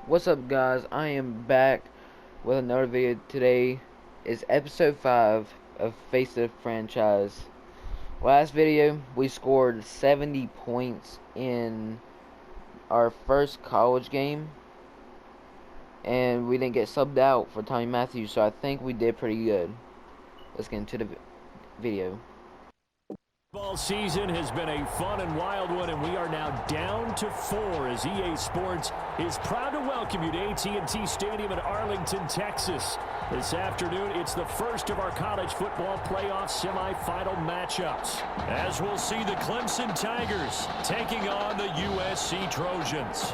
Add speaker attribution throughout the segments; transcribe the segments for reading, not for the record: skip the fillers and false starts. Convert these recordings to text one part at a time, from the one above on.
Speaker 1: What's up, guys? I am back with another video. Today is episode 5 of Face the Franchise. Last video we scored 70 points in our first college game, and we didn't get subbed out for Tommy Matthews, so I think we did pretty good. Let's get into the video.
Speaker 2: Football season has been a fun and wild one, and we are now down to 4 as EA Sports is proud to welcome you to AT&T Stadium in Arlington, Texas. This afternoon, it's the first of our college football playoff semifinal matchups, as we'll see the Clemson Tigers taking on the USC Trojans.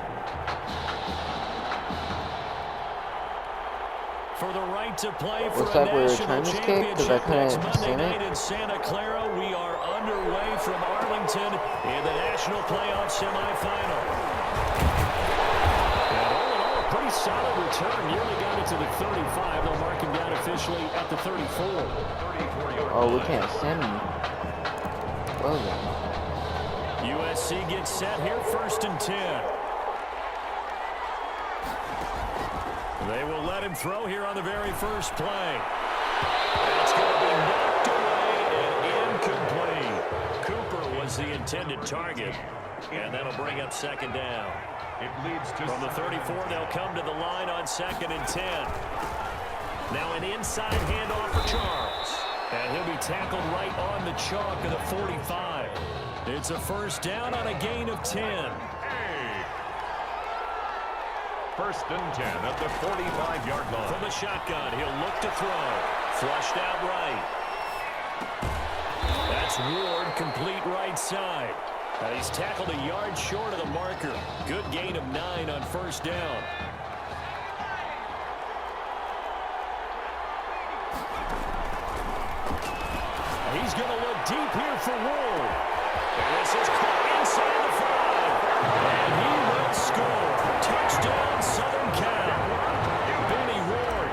Speaker 2: For the right to play for
Speaker 1: Looks
Speaker 2: a
Speaker 1: like we're
Speaker 2: national
Speaker 1: returning this kick because I
Speaker 2: championship next
Speaker 1: couldn't
Speaker 2: Monday
Speaker 1: see
Speaker 2: night
Speaker 1: it.
Speaker 2: in Santa Clara, we are underway from Arlington in the national playoff semifinal. And all in all, a pretty solid return. Nearly got it to the 35. They'll mark him down officially at the 34.
Speaker 1: Oh, we can't send him. Well then.
Speaker 2: USC gets set here, 1st and 10. They will let him throw here on the very first play. It's going to be knocked away and incomplete. Cooper was the intended target, and that'll bring up 2nd down. It leads to from the 34, they'll come to the line on 2nd and 10. Now an inside handoff for Charles, and he'll be tackled right on the chalk of the 45. It's a 1st down on a gain of 10.
Speaker 3: 1st and 10 at the 45-yard line.
Speaker 2: From the shotgun, he'll look to throw. Flushed out right. That's Ward, complete right side. And he's tackled a yard short of the marker. Good gain of 9 on 1st down. He's going to look deep here for Ward. And this is caught inside the 5. And he will score. Touchdown, Southern Cal. Benny Ward,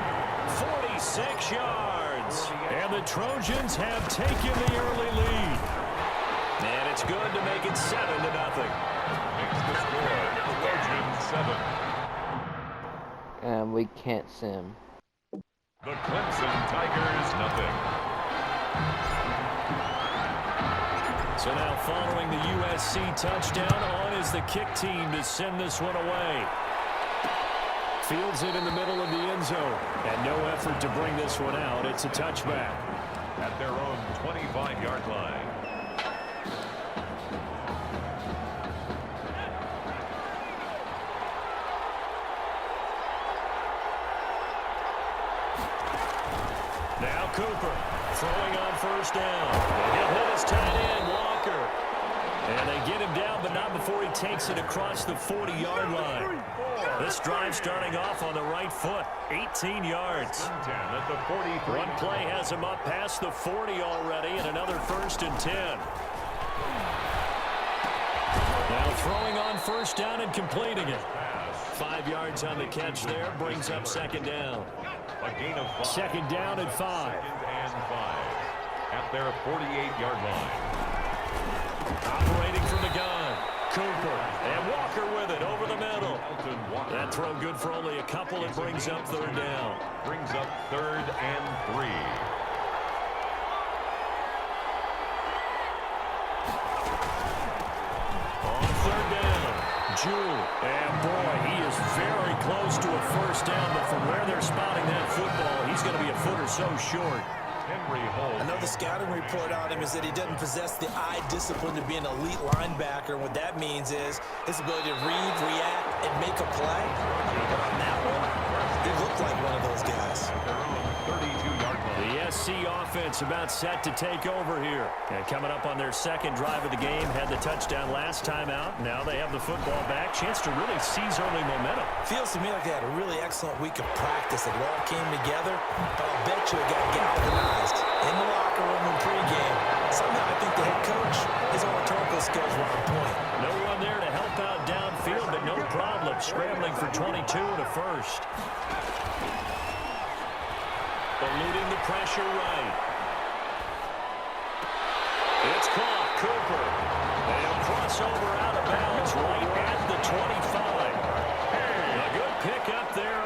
Speaker 2: 46 yards. And the Trojans have taken the early lead. And it's good to make it 7-0.
Speaker 3: Makes the score, Trojans 7.
Speaker 1: And we can't sim.
Speaker 3: The Clemson Tigers, nothing.
Speaker 2: So now following the USC touchdown, on is the kick team to send this one away. Fields it in the middle of the end zone. And no effort to bring this one out. It's a touchback.
Speaker 3: At their own 25-yard line.
Speaker 2: Now Cooper throwing on 1st down. He'll hit his tight end, Walker. And they get him down, but not before he takes it across the 40-yard line. This drive starting off on the right foot, 18 yards.
Speaker 3: 10 at the 43.
Speaker 2: One play has him up past the 40 already, and another 1st and 10. Now throwing on 1st down and completing it. 5 yards on the catch there, brings up 2nd down.
Speaker 3: A gain of 5.
Speaker 2: 2nd down and 5.
Speaker 3: 2nd and 5 at their 48-yard line.
Speaker 2: Operating from the gun, Cooper, and Walker with it over the middle. That throw good for only a couple. It brings up 3rd down.
Speaker 3: Brings up 3rd and 3.
Speaker 2: On 3rd down, Jewell. And boy, he is very close to a 1st down, but from where they're spotting that football, he's going to be a foot or so short.
Speaker 3: Henry Holt.
Speaker 4: Another scouting report on him is that he doesn't possess the eye discipline to be an elite linebacker. And what that means is his ability to read, react, and make a play. But on that one, he looked like one of those guys.
Speaker 3: At their own 32-yard line.
Speaker 2: The SC offense about set to take over here. And coming up on their 2nd drive of the game, had the touchdown last time out. Now they have the football back. Chance to really seize early momentum.
Speaker 4: Feels to me like they had a really excellent week of practice. It all came together, but I'll bet you it got galvanized in the locker room in pregame. Somehow I think the head coach, his rhetorical skills were on point.
Speaker 2: No one there to help out downfield, but no problem. Scrambling for 22 and a 1st. Eluding the pressure right. It's caught. Cooper. And crossover out of bounds right at the 25. A good pick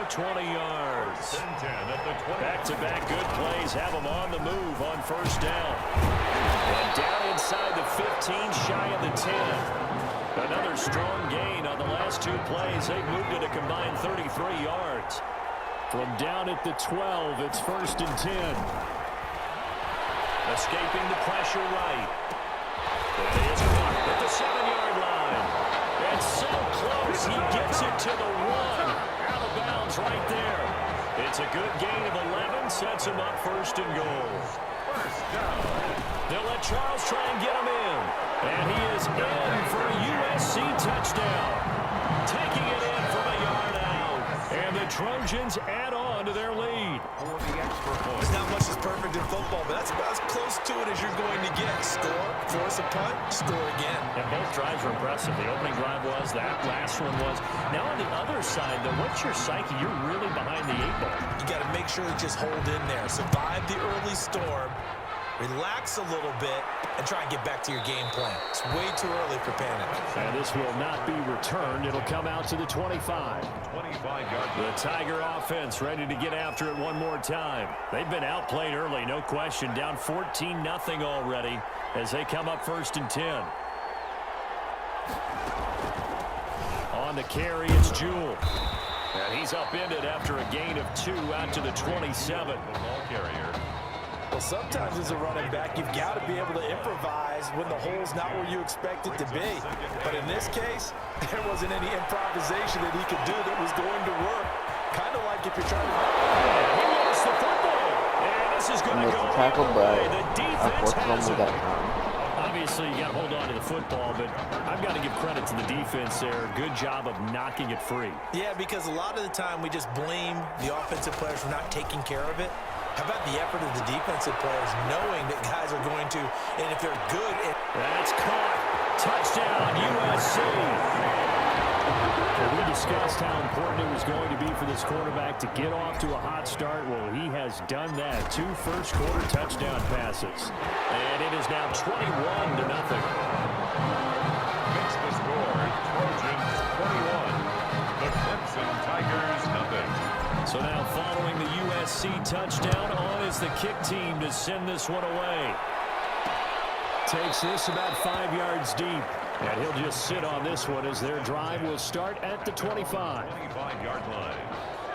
Speaker 2: for 20 yards. Back-to-back good plays have them on the move on first down. And down inside the 15, shy of the 10. Another strong gain on the last two plays. They've moved it a combined 33 yards. From down at the 12, it's first and 10. Escaping the pressure right. It is caught at the 7-yard line. And so close, he gets it to the 1. Out of bounds right there. It's a good gain of 11, sets him up first and goal. They'll let Charles try and get him in. And he is in for a USC touchdown. Taking it in from a yard out. And the Trojans add on to their lead.
Speaker 4: There's not much that's perfect in football, but that's about as close to it as you're going to get. Score, force a punt, score again.
Speaker 2: And both drives were impressive. The opening drive was, that last one was. Now on the other side, though, what's your psyche? You're really behind the 8 ball.
Speaker 4: You got to make sure you just hold in there. Survive the early storm. Relax a little bit and try and get back to your game plan. It's way too early for panic.
Speaker 2: And this will not be returned. It'll come out to the 25.
Speaker 3: 25-yard.
Speaker 2: The Tiger offense ready to get after it one more time. They've been outplayed early, no question. Down 14-0 already as they come up first and 10. On the carry, it's Jewell. And he's upended after a gain of 2 out to the 27.
Speaker 3: The ball carrier.
Speaker 4: Well, sometimes as a running back, you've got to be able to improvise when the hole's not where you expect it to be. But in this case, there wasn't any improvisation that he could do that was going to work. Kind of like if you're trying to...
Speaker 2: He lost the football. And this is going to go
Speaker 1: tackle, but
Speaker 2: the
Speaker 1: I
Speaker 2: defense
Speaker 1: forced
Speaker 2: has
Speaker 1: him
Speaker 2: it.
Speaker 1: that time.
Speaker 2: Obviously, you got to hold on to the football, but I've got to give credit to the defense there. Good job of knocking it free.
Speaker 4: Yeah, because a lot of the time we just blame the offensive players for not taking care of it. How about the effort of the defensive players knowing that guys are going to, and if they're good...
Speaker 2: That's caught. Touchdown, USC. Well, we discussed how important it was going to be for this quarterback to get off to a hot start. Well, he has done that. 2 first-quarter touchdown passes. And it is now 21-0.
Speaker 3: Makes the score Trojans 21. The Clemson Tigers nothing.
Speaker 2: So now following the USC touchdown, on is the kick team to send this one away. Takes this about 5 yards deep. And he'll just sit on this one as their drive will start at the 25.
Speaker 3: 25-yard line.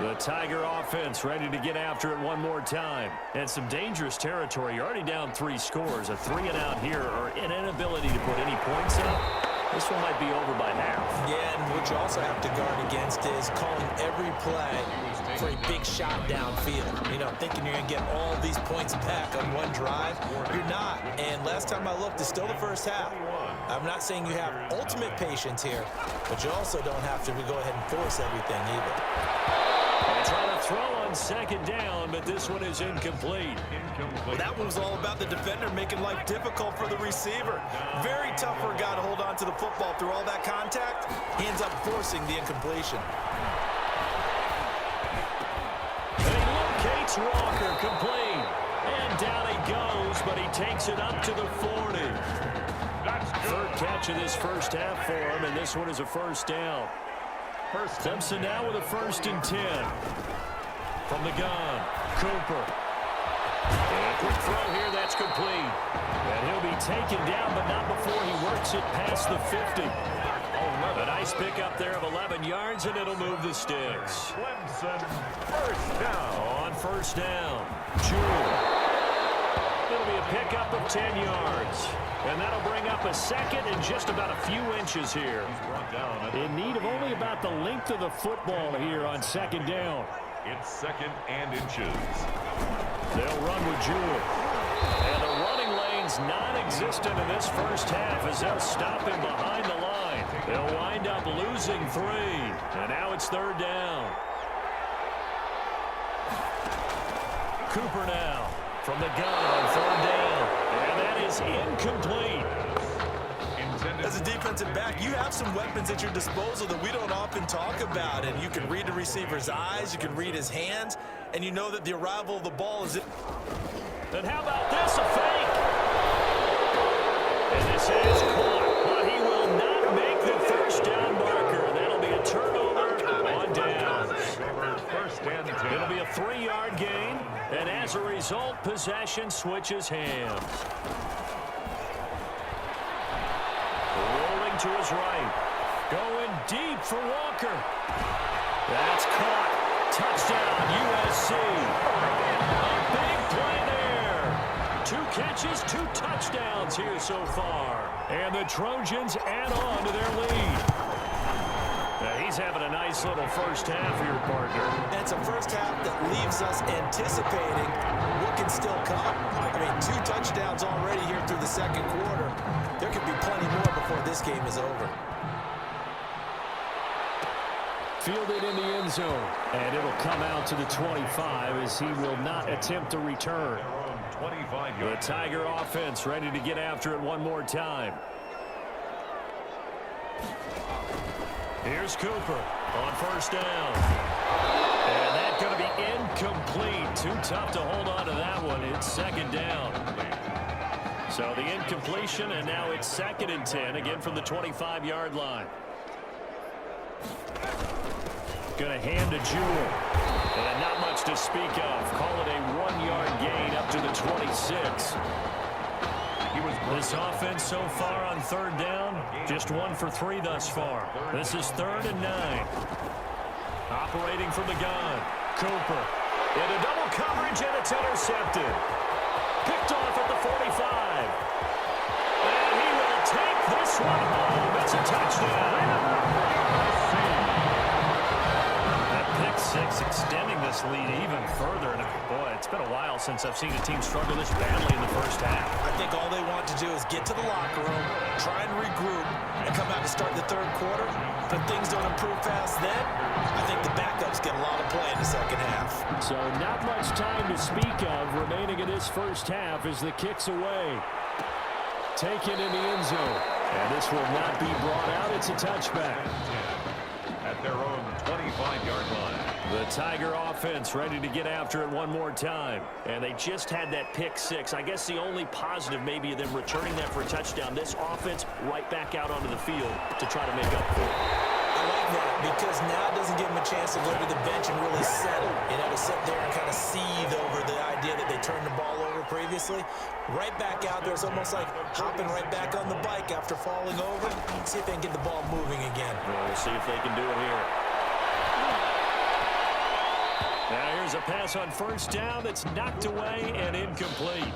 Speaker 2: The Tiger offense ready to get after it one more time. And some dangerous territory. You're already down 3 scores. A 3-and-out here or an inability to put any points up. This one might be over by half.
Speaker 4: Yeah, and what you also have to guard against is calling every play for a big shot downfield. You know, thinking you're going to get all these points back on one drive. You're not. And last time I looked, it's still the first half. I'm not saying you have ultimate patience here, but you also don't have to go ahead and force everything either.
Speaker 2: Trying to throw on second down, but this one is incomplete.
Speaker 4: Well, that one was all about the defender making life difficult for the receiver. Very tough for a guy to hold on to the football through all that contact. He ends up forcing the incompletion.
Speaker 2: And he locates Walker, complete. And down he goes, but he takes it up to the 40. Third catch of this first half for him, and this one is a first down. Clemson now with a 1st and 10. From the gun, Cooper. And a quick throw here, that's complete. And he'll be taken down, but not before he works it past the 50. A nice pickup there of 11 yards, and it'll move the sticks.
Speaker 3: Clemson first down.
Speaker 2: On first down, Jewell. It'll be a pickup of 10 yards. And that'll bring up a second and just about a few inches here. In need of only about the length of the football here on second down.
Speaker 3: It's 2nd and inches.
Speaker 2: They'll run with Jewell. And the running lane's non-existent in this first half as they'll stop him behind the line. They'll wind up losing 3. And now it's 3rd down. Cooper now from the gun on 3rd down. And that is incomplete.
Speaker 4: As a defensive back, you have some weapons at your disposal that we don't often talk about. And you can read the receiver's eyes, you can read his hands, and you know that the arrival of the ball is...
Speaker 2: And how about this, a fake? And this is caught, but he will not make the first down marker. That'll be a turnover on downs. It'll be a 3-yard gain, and as a result, possession switches hands. Rolling to his right. Going deep for Walker. That's caught. Touchdown, USC. A big play there. 2 catches, 2 touchdowns here so far. And the Trojans add on to their lead. He's having a nice little first half here, partner.
Speaker 4: And it's a first half that leaves us anticipating what can still come. I mean, 2 touchdowns already here through the second quarter. There could be plenty more before this game is over.
Speaker 2: Fielded in the end zone. And it'll come out to the 25 as he will not attempt to return. The Tiger offense ready to get after it one more time. Here's Cooper on first down. And that's going to be incomplete. Too tough to hold on to that one. It's second down. So the incompletion, and now it's 2nd and 10, again from the 25-yard line. Going to hand to Jewell. And not much to speak of. Call it a 1-yard gain up to the 26. This offense so far on 3rd down, just 1 for 3 thus far. This is 3rd and 9. Operating from the gun. Cooper into double coverage, and it's intercepted. Picked off at the 45. And he will take this one home. It's a touchdown. Pick 6 extending this lead even further. And boy, it's been a while since I've seen a team struggle this badly in the first half.
Speaker 4: I think all they want to do is get to the locker room, try and regroup, and come out to start the 3rd quarter. But things don't improve fast then. I think the backups get a lot of play in the second half. So
Speaker 2: not much time to speak of remaining in this first half as the kick's away. Taken in the end zone. And this will not be brought out. It's a touchback.
Speaker 3: At their own 25-yard line.
Speaker 2: The Tiger offense ready to get after it one more time. And they just had that pick 6. I guess the only positive maybe of them returning that for a touchdown. This offense right back out onto the field to try to make up for it.
Speaker 4: I like that because now it doesn't give them a chance to go to the bench and really settle. You know, to sit there and kind of seethe over the idea that they turned the ball over previously. Right back out there. It's almost like hopping right back on the bike after falling over. See if they can get the ball moving again.
Speaker 2: We'll see if they can do it here. Now here's a pass on first down that's knocked away and incomplete.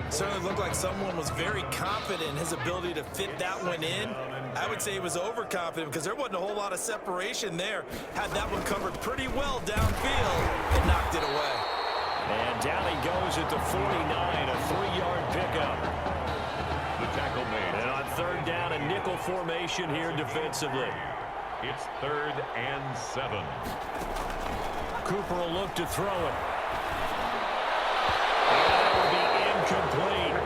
Speaker 4: Certainly looked like someone was very confident in his ability to fit that one in. I would say he was overconfident because there wasn't a whole lot of separation there. Had that one covered pretty well downfield and knocked it away.
Speaker 2: And down he goes at the 49, a 3-yard pickup.
Speaker 3: The tackle made.
Speaker 2: And on 3rd down, a nickel formation here defensively.
Speaker 3: It's 3rd and 7.
Speaker 2: Cooper will look to throw it. And that will be incomplete.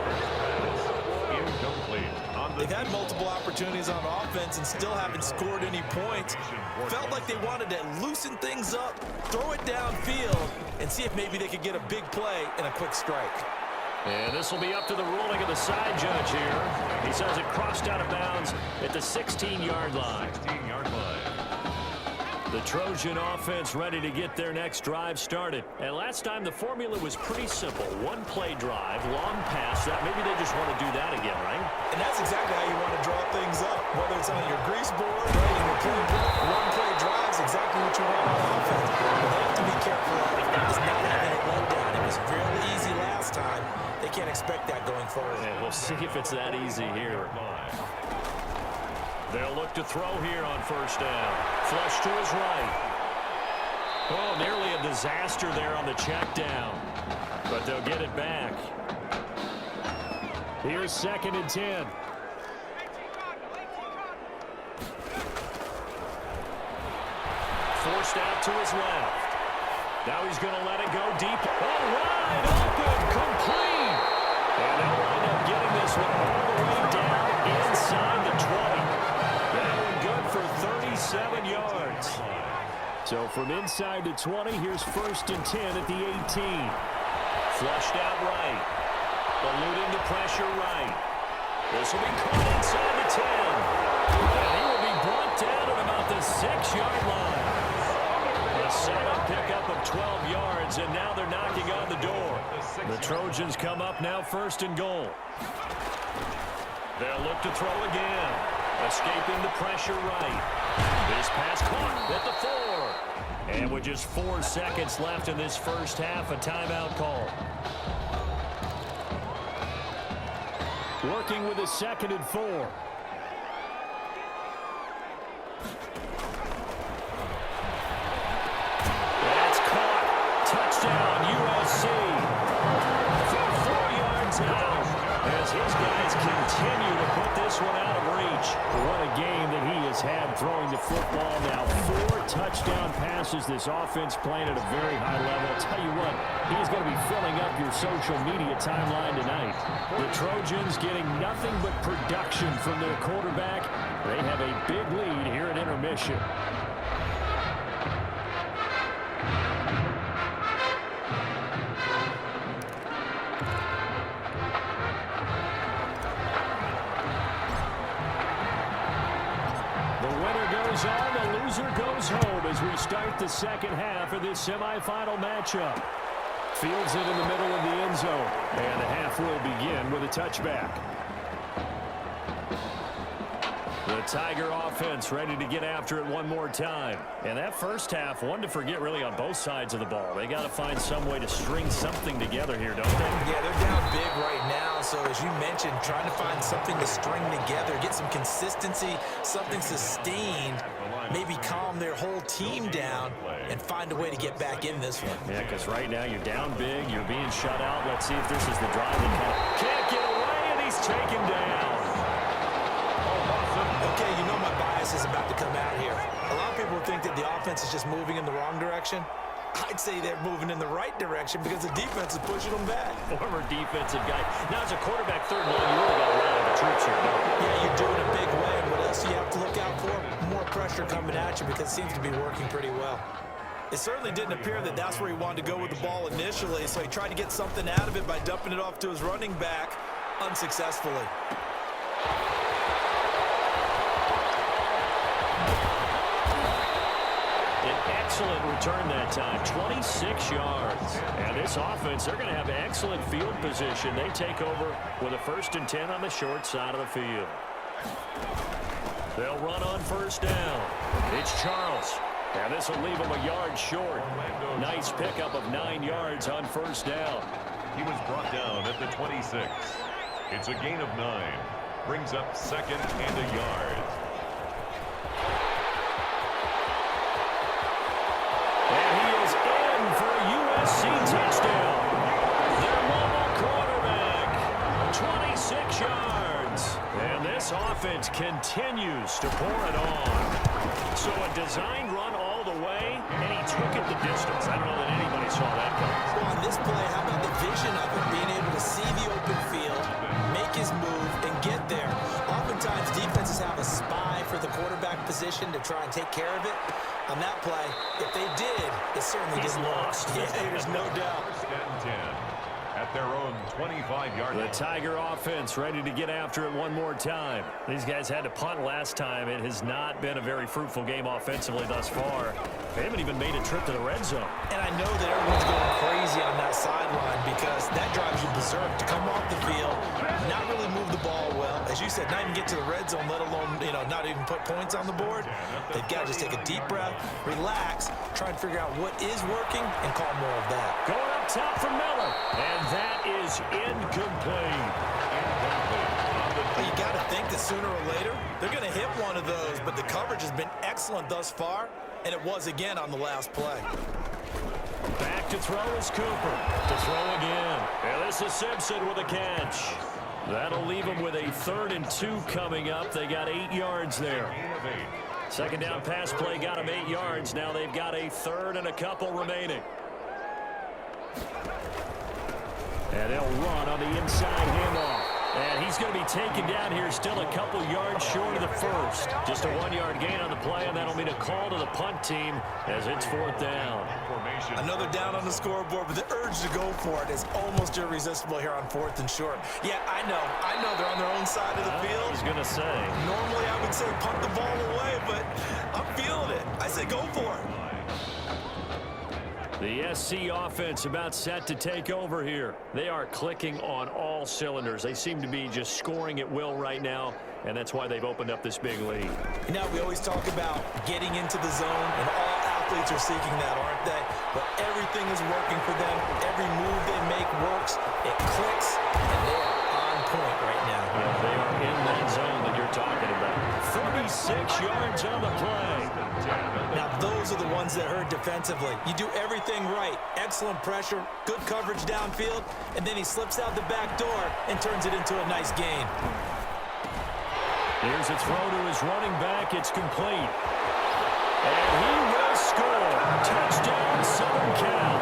Speaker 3: Incomplete.
Speaker 4: They've had multiple opportunities on offense and still haven't scored any points. Felt like they wanted to loosen things up, throw it downfield, and see if maybe they could get a big play and a quick strike.
Speaker 2: And this will be up to the ruling of the side judge here. He says it crossed out of bounds at the 16-yard line.
Speaker 3: 16-yard line.
Speaker 2: The Trojan offense ready to get their next drive started. And last time the formula was pretty simple. 1-play drive, long pass. That maybe they just want to do that again, right?
Speaker 4: And that's exactly how you want to draw things up. Whether it's on your grease board, right, in your playbook, 1-play drives exactly what you want on offense. But they have to be careful of not having it let down. It was really easy last time. They can't expect that going forward.
Speaker 2: And we'll see if it's that easy here. They'll look to throw here on first down. Flush to his right. Oh, nearly a disaster there on the check down. But they'll get it back. Here's 2nd and 10. Forced out to his left. Now he's going to let it go deep. All right, open, complete. And they'll wind up getting this one all the way down inside the 20. That one good for 37 yards. So from inside the 20, here's 1st and 10 at the 18. Flushed out right. Eluding the pressure right. This will be caught inside the 10. And he will be brought down at about the 6-yard line. A solid pickup of 12 yards, and now they're knocking on the door. The Trojans come up now 1st and goal. They'll look to throw again. Escaping the pressure right. This pass caught at the 4. And with just 4 seconds left in this first half, a timeout call. Working with a 2nd and 4. That's caught. Touchdown, USC. For 4 yards out as his guys continue to put this one out of reach. What a game that he has had throwing the football now. 4 touchdown passes. This offense playing at a very high level. I'll tell you what, he's going to be filling up your social media timeline tonight. The Trojans getting nothing but production from their quarterback. They have a big lead here at intermission. On, the loser goes home as we start the second half of this semifinal matchup. Fields it in the middle of the end zone, and the half will begin with a touchback. The Tiger offense ready to get after it one more time. And that first half, one to forget really on both sides of the ball. They got to find some way to string something together here, don't they?
Speaker 4: Yeah, they're down big right now. So as you mentioned, trying to find something to string together, get some consistency, something sustained, maybe calm their whole team down and find a way to get back in this one.
Speaker 2: Yeah, because right now you're down big, you're being shut out. Let's see if this is the drive that can't get away, and he's taken down.
Speaker 4: Okay, you know my bias is about to come out here. A lot of people think that the offense is just moving in the wrong direction. I'd say they're moving in the right direction because the defense is pushing them back.
Speaker 2: Former defensive guy. Now, as a quarterback, 3rd and 1, you really got to rally the troops here.
Speaker 4: Yeah, you're doing a big way. And what else you have to look out for? More pressure coming at you because it seems to be working pretty well. It certainly didn't appear that that's where he wanted to go with the ball initially, so he tried to get something out of it by dumping it off to his running back unsuccessfully.
Speaker 2: Excellent return that time, 26 yards. And this offense, they're going to have excellent field position. They take over with a 1st and 10 on the short side of the field. They'll run on 1st down. It's Charles. And this will leave him a yard short. Nice pickup of 9 yards on 1st down.
Speaker 3: He was brought down at the 26. It's a gain of 9. Brings up 2nd and a yard.
Speaker 2: Touchdown. Their mobile quarterback, 26 yards. And this offense continues to pour it on. So a designed run all the way, and he took it the distance. I don't know that anybody saw that coming.
Speaker 4: Well, on this play, how about the vision of it? Being able to see the open field, make his move, and get there. Oftentimes, defenses have a spy for the quarterback position to try and take care of it. On that play, if they did, it certainly didn't lost. Yeah, there's no doubt.
Speaker 3: 1st and 10 at their own 25-yard line.
Speaker 2: The Tiger offense ready to get after it one more time. These guys had to punt last time. It has not been a very fruitful game offensively thus far. They haven't even made a trip to the red zone.
Speaker 4: And I know that everyone's going crazy on that sideline because that drives you berserk to come off the field, not really move the ball well. As you said, not even get to the red zone, let alone, not even put points on the board. They've got to just take a deep breath, relax, try and figure out what is working, and call more of that.
Speaker 2: Going up top for Miller, and that is incomplete.
Speaker 4: Well, you got to think that sooner or later, they're going to hit one of those, but the coverage has been excellent thus far, and it was again on the last play.
Speaker 2: Back to throw is Cooper. To throw again. And this is Simpson with a catch. That'll leave them with a 3rd and 2 coming up. They got 8 yards there. 2nd down pass play got them 8 yards. Now they've got a 3rd and a couple remaining. And they'll run on the inside handoff. And he's going to be taken down here, still a couple yards short of the 1st. Just a 1-yard gain on the play, and that'll mean a call to the punt team as it's 4th down.
Speaker 4: Another down on the scoreboard, but the urge to go for it is almost irresistible here on 4th and short. Yeah, I know they're on their own side of the field.
Speaker 2: I was going to say.
Speaker 4: Normally I would say punt the ball away, but I'm feeling it. I say go for it.
Speaker 2: The SC offense about set to take over here. They are clicking on all cylinders. They seem to be just scoring at will right now, and that's why they've opened up this big lead.
Speaker 4: Now, we always talk about getting into the zone, and all athletes are seeking that, aren't they? But everything is working for them. Every move they make works. It clicks, and they are on point right now.
Speaker 2: Yeah, they are in that zone that you're talking about. 36 yards on the play.
Speaker 4: Now, those are the ones that hurt defensively. You do everything right. Excellent pressure, good coverage downfield, and then he slips out the back door and turns it into a nice gain.
Speaker 2: Here's a throw to his running back. It's complete. And he will score. Touchdown, Southern Cal.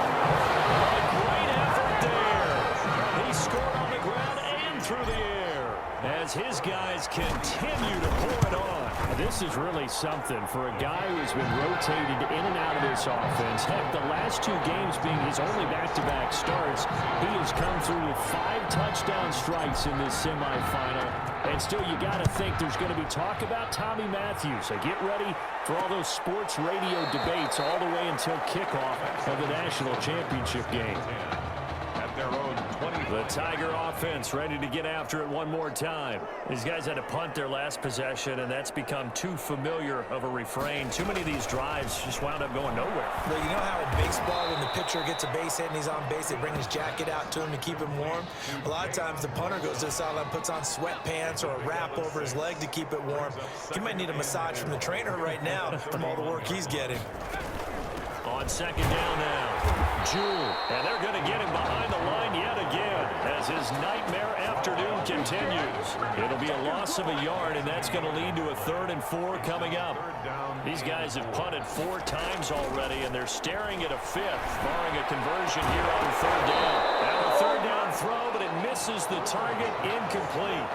Speaker 2: A great effort there. He scored on the ground and through the air as his guys continue to pour it on. This is really something for a guy who has been rotated in and out of this offense. Heck, the last 2 games being his only back-to-back starts, he has come through with 5 touchdown strikes in this semifinal. And still, you got to think there's going to be talk about Tommy Matthews. So get ready for all those sports radio debates all the way until kickoff of the national championship game.
Speaker 3: At their own 20.
Speaker 2: The Tiger offense ready to get after it one more time. These guys had to punt their last possession, and that's become too familiar of a refrain. Too many of these drives just wound up going nowhere.
Speaker 4: But you know how in baseball, when the pitcher gets a base hit and he's on base, they bring his jacket out to him to keep him warm? A lot of times the punter goes to the sideline, puts on sweatpants or a wrap over his leg to keep it warm. He might need a massage from the trainer right now from all the work he's getting.
Speaker 2: On second down now, Jewell, and they're going to get him behind the line yet again as his nightmare afternoon continues. It'll be a loss of a yard, and that's going to lead to a 3rd and 4 coming up. These guys have punted 4 times already, and they're staring at a 5th, barring a conversion here on 3rd down. Now a 3rd down throw, but it misses the target, incomplete.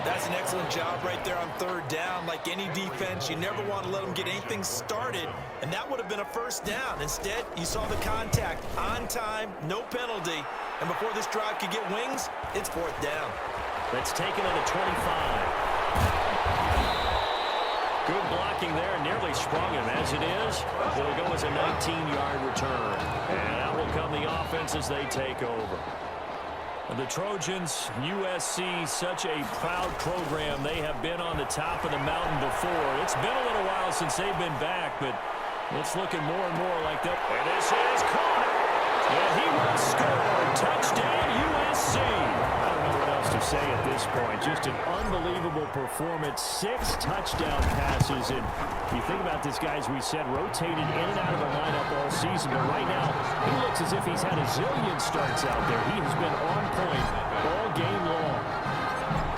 Speaker 4: That's an excellent job right there on 3rd down. Like any defense, you never want to let them get anything started, and that would have been a 1st down. Instead, you saw the contact on time, no penalty, and before this drive could get wings, it's 4th down.
Speaker 2: That's taken at the 25. Good blocking there, nearly sprung him. As it is, it'll go as a 19-yard return. And out will come the offense as they take over. The Trojans, USC, such a proud program. They have been on the top of the mountain before. It's been a little while since they've been back, but it's looking more and more like that. And this is caught. And he will score. Touchdown, USC. I don't know what else to say at this point. Just an unbelievable performance. 6 touchdown passes. And you think about this guy, as we said, rotated in and out of the lineup all season. But right now, he looks as if he's had a zillion starts out there. He has been on point all game long.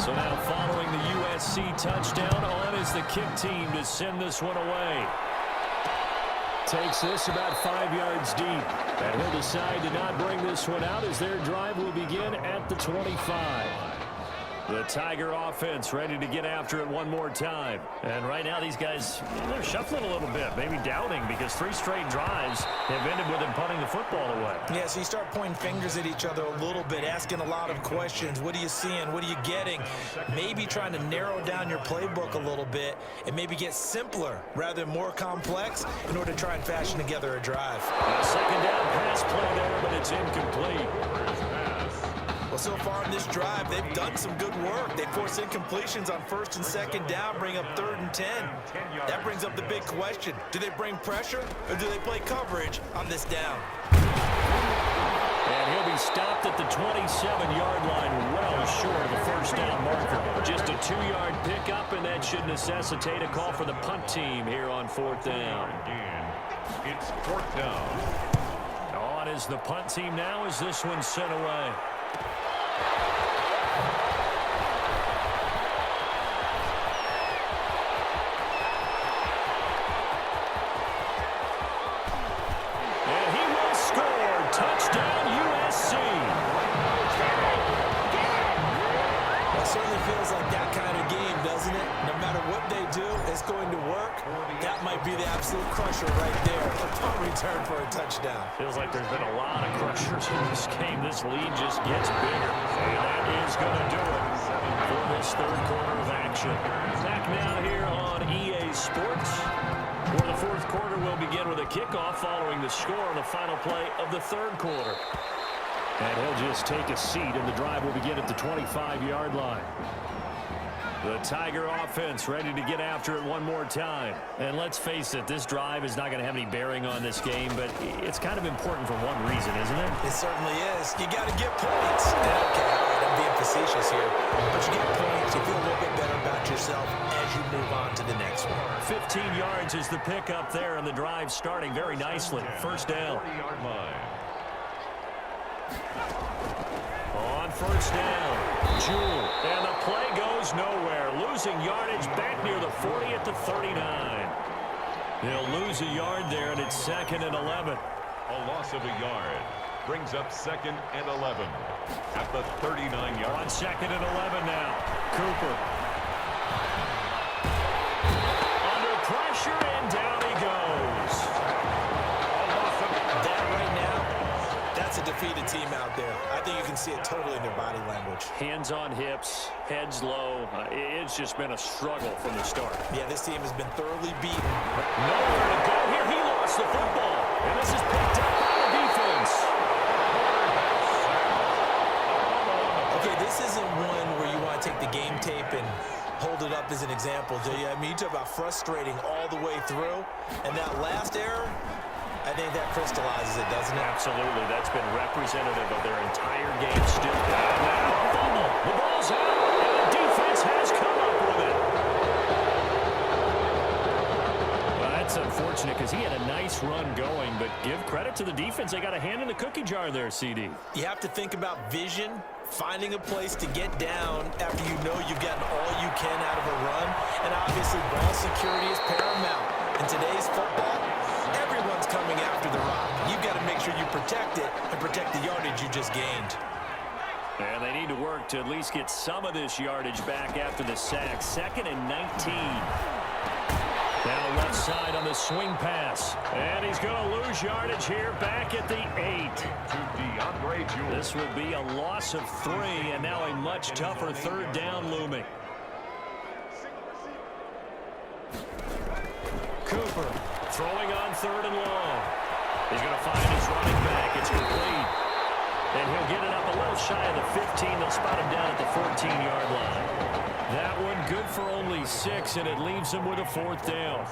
Speaker 2: So now following the USC touchdown, on is the kick team to send this one away. Takes this about 5 yards deep. And he'll decide to not bring this one out as their drive will begin at the 25. The Tiger offense ready to get after it one more time. And right now these guys, they're shuffling a little bit, maybe doubting, because 3 straight drives have ended with them punting the football away.
Speaker 4: Yeah, so you start pointing fingers at each other a little bit, asking a lot of questions. What are you seeing? What are you getting? Maybe trying to narrow down your playbook a little bit and maybe get simpler rather than more complex in order to try and fashion together a drive.
Speaker 2: A second down pass play there, but it's incomplete.
Speaker 4: Well, so far in this drive, they've done some good work. They force incompletions on 1st and 2nd down, bring up 3rd and 10. That brings up the big question. Do they bring pressure or do they play coverage on this down?
Speaker 2: And he'll be stopped at the 27-yard line, well short of the 1st down marker. Just a 2-yard pickup, and that should necessitate a call for the punt team here on 4th down.
Speaker 3: It's 4th down.
Speaker 2: On is the punt team now as this one's sent away.
Speaker 4: Crusher right there. A punt return for a touchdown.
Speaker 2: Feels like there's been a lot of crushers in this game. This lead just gets bigger. And that is going to do it for this 3rd quarter of action. Back now here on EA Sports. Well, the fourth quarter will begin with a kickoff following the score on the final play of the third quarter. And he'll just take a seat, and the drive will begin at the 25-yard line. The Tiger offense ready to get after it one more time. And let's face it, this drive is not going to have any bearing on this game, but it's kind of important for one reason, isn't it?
Speaker 4: It certainly is. You got to get points. And okay, all right, I'm being facetious here. But you get points, you feel a little bit better about yourself as you move on to the next one.
Speaker 2: 15 yards is the pickup there, and the drive starting very nicely. First down.
Speaker 3: 40-yard line.
Speaker 2: On first down, Jewell, and the play goes nowhere. Losing yardage back near the 40 at the 39. They'll lose a yard there, and it's 2nd and 11.
Speaker 3: A loss of a yard brings up 2nd and 11 at the 39-yard.
Speaker 2: On 2nd and 11 now, Cooper. Under pressure, and down he goes.
Speaker 4: That right now, that's a defeated team out there. I think you can see it totally in their body language.
Speaker 2: Hands on hips, heads low. It's just been a struggle from the start.
Speaker 4: Yeah, this team has been thoroughly beaten.
Speaker 2: Nowhere to go here. He lost the football. And this is picked up by the defense.
Speaker 4: Okay, this isn't one where you want to take the game tape and hold it up as an example, do you? I mean, you talk about frustrating all the way through. And that last error, I think that crystallizes it, doesn't it?
Speaker 2: Absolutely. That's been representative of their entire game still. Now, fumble. The ball's out, and the defense has come up with it. Well, that's unfortunate because he had a nice run going, but give credit to the defense. They got a hand in the cookie jar there, CD.
Speaker 4: You have to think about vision, finding a place to get down after you know you've gotten all you can out of a run, and obviously ball security is paramount. In today's football, everyone's coming after the rock. You've got to make sure you protect it and protect the yardage you just gained.
Speaker 2: And they need to work to at least get some of this yardage back after the sack. 2nd and 19. Now left side on the swing pass. And he's going to lose yardage here back at the 8.
Speaker 3: To DeAndre Jewell.
Speaker 2: This will be a loss of 3, and now a much tougher third down looming. Cooper throwing on 3rd and long. He's going to find his running back. It's complete. And he'll get it up a little shy of the 15. They'll spot him down at the 14-yard line. That one good for only 6, and it leaves him with a 4th down.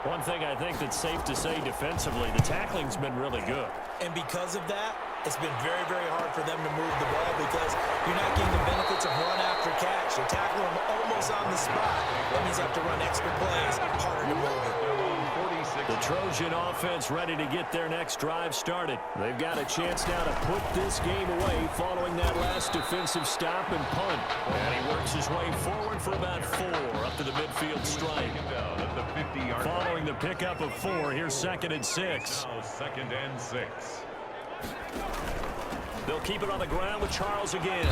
Speaker 2: One thing I think that's safe to say defensively, the tackling's been really good.
Speaker 4: And because of that, it's been very, very hard for them to move the ball because you're not getting the benefits of run after catch. You're tackling them almost on the spot. That means you have to run extra plays, harder to move it.
Speaker 2: The Trojan offense ready to get their next drive started. They've got a chance now to put this game away following that last defensive stop and punt. And he works his way forward for about 4 up to the midfield stripe. Following the pickup of 4, here's 2nd and 6.
Speaker 3: 2nd and 6.
Speaker 2: They'll keep it on the ground with Charles again.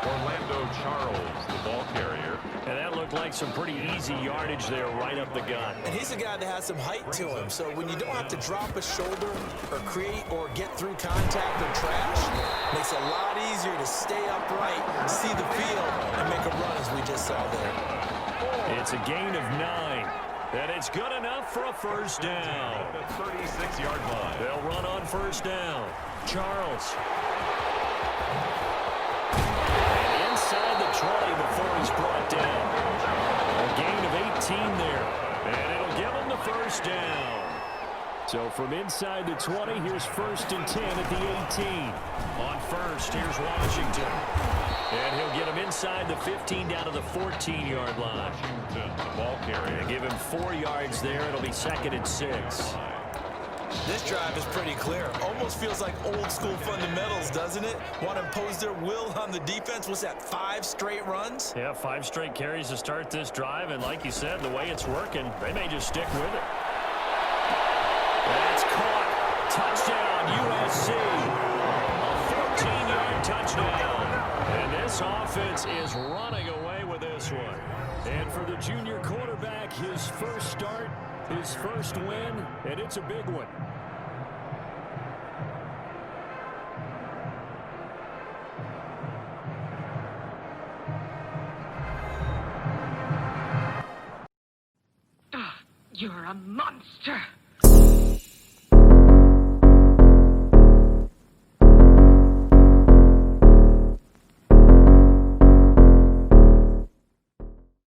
Speaker 3: Orlando Charles, the ball carrier.
Speaker 2: And that looked like some pretty easy yardage there right up the gut.
Speaker 4: And he's a guy that has some height to him. So when you don't have to drop a shoulder or create or get through contact or trash, it makes it a lot easier to stay upright, see the field, and make a run as we just saw there.
Speaker 2: It's a gain of 9. And it's good enough for a first down.
Speaker 3: The 36-yard line.
Speaker 2: They'll run on first down. Charles. And inside the 20 before he's brought down. A gain of 18 there. And it'll give him the first down. So from inside the 20, here's 1st and 10 at the 18. On first, here's Washington. And he'll get him inside the 15 down to the 14-yard line.
Speaker 3: Washington, the ball carrier.
Speaker 2: And give him 4 yards there. It'll be 2nd and 6.
Speaker 4: This drive is pretty clear. Almost feels like old school fundamentals, doesn't it? Want to impose their will on the defense. What's that, 5 straight runs?
Speaker 2: Yeah, 5 straight carries to start this drive. And like you said, the way it's working, they may just stick with it. That's caught. Touchdown, USC. A 14-yard touchdown. And this offense is running away with this one. And for the junior quarterback, his first start, his first win, and it's a big one.
Speaker 5: Cha.